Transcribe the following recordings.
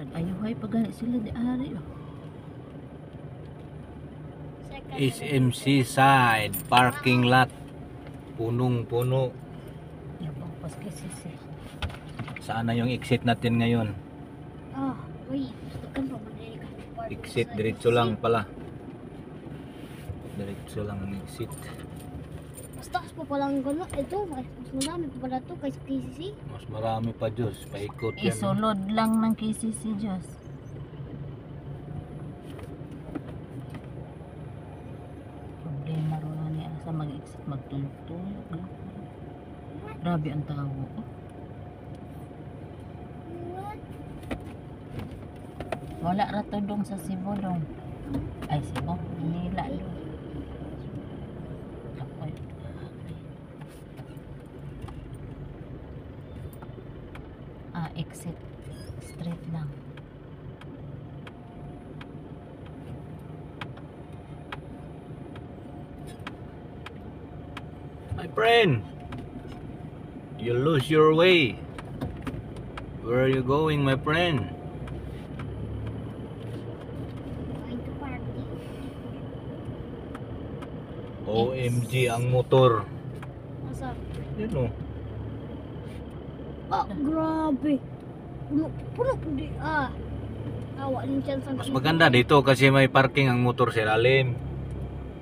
Nag-ayuhay pa gani sila di ari. SMC side parking lot. Punong-puno. Yabang pas KCC. Saan na yung exit natin ngayon? Wait. Kan pa madali ka. Exit diretso lang pala. Diretso lang ang exit. Mas taas pa palang gano'n. Ito, mas marami pa pala ito kaysa KCC. Mas marami pa Diyos. Paikot yan. Isulod lang ng KCC Diyos. Problema ro na niya sa mag-exit magtulog-tulog. Grabe ang tao. Wala ra to dong sa Cebu dong. Ay Cebu, Manila dong. Apoy. Exit straight lang. My friend, you lose your way. Where are you going, my friend? Going to party. OMG ang motor. Asa? Yun o. Grabe. Puno po di. Awa din dyan sa Mas maganda dito kasi may parking ang motor sa ilalim.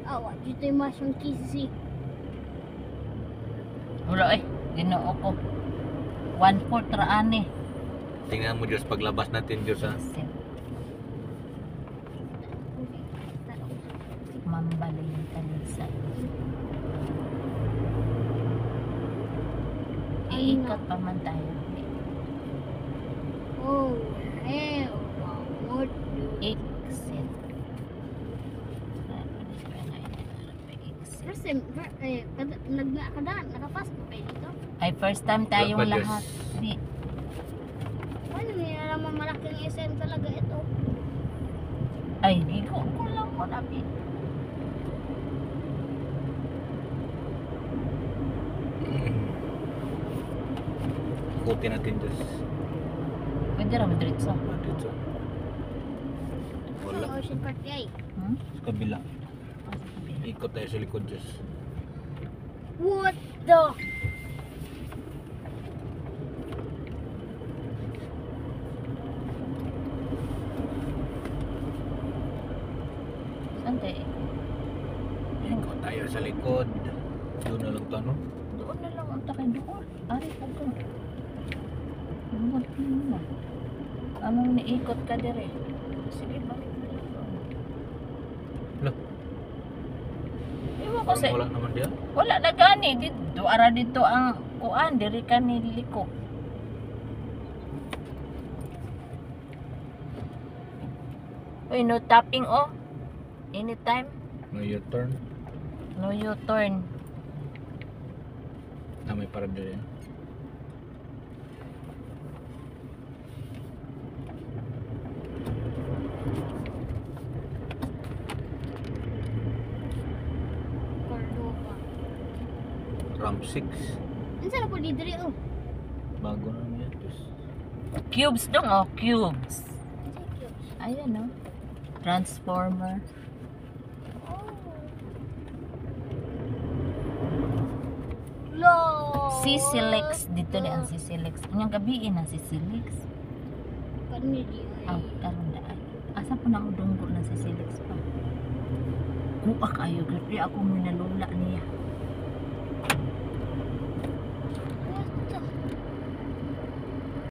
Awa dito yung mas yung KCC. Wala ginoo ko. 1/4 ra ani. Tingnan mo Diyos paglabas natin Diyos ha. Mambalay kanisa. Iikot pa man tayo. Oh, hell. What? Exit. First time, nakapasok pa kayo dito? Ay first time tayong Wala pa, lahat. Di. Paano nila naman malaking SM talaga ito? Ay, di ko lang mo nabi. Ikutin natin Diyos. Pwede ra madritso. Dito. Wala. Sa Ocean Park ay. Sa kabila. Ikot tayo sa likod Diyos. What the? Saan tayo? Ikot tayo sa likod. Doon na lang to no? Doon na lang ang takay doon. Ari po ka. Lumot mo. Anong niikot ka dire? Sige, balik na lang doon. Look. Iwan ko sa... Wala naman diya. Wala na gani. Dito, ara dito ang kuan. Diri ka niliko. Uy, no tapping oh. Anytime. No U-turn. No U-turn. Na may parada yan. Cordova. Ramp 6. Ano saan po dito rin oh? Bago na yan Diyos. Cubes dong oh. Cubes. Ano cute? Ayan no. Transformer. Lo! Silex dito ni ang Silex. Unyang gabiin ang Silex. Kani di Aw, ay. karon daan. Asa po nang udunggo ng Silex pa? Kuak ayo, grabe ako minalula niya.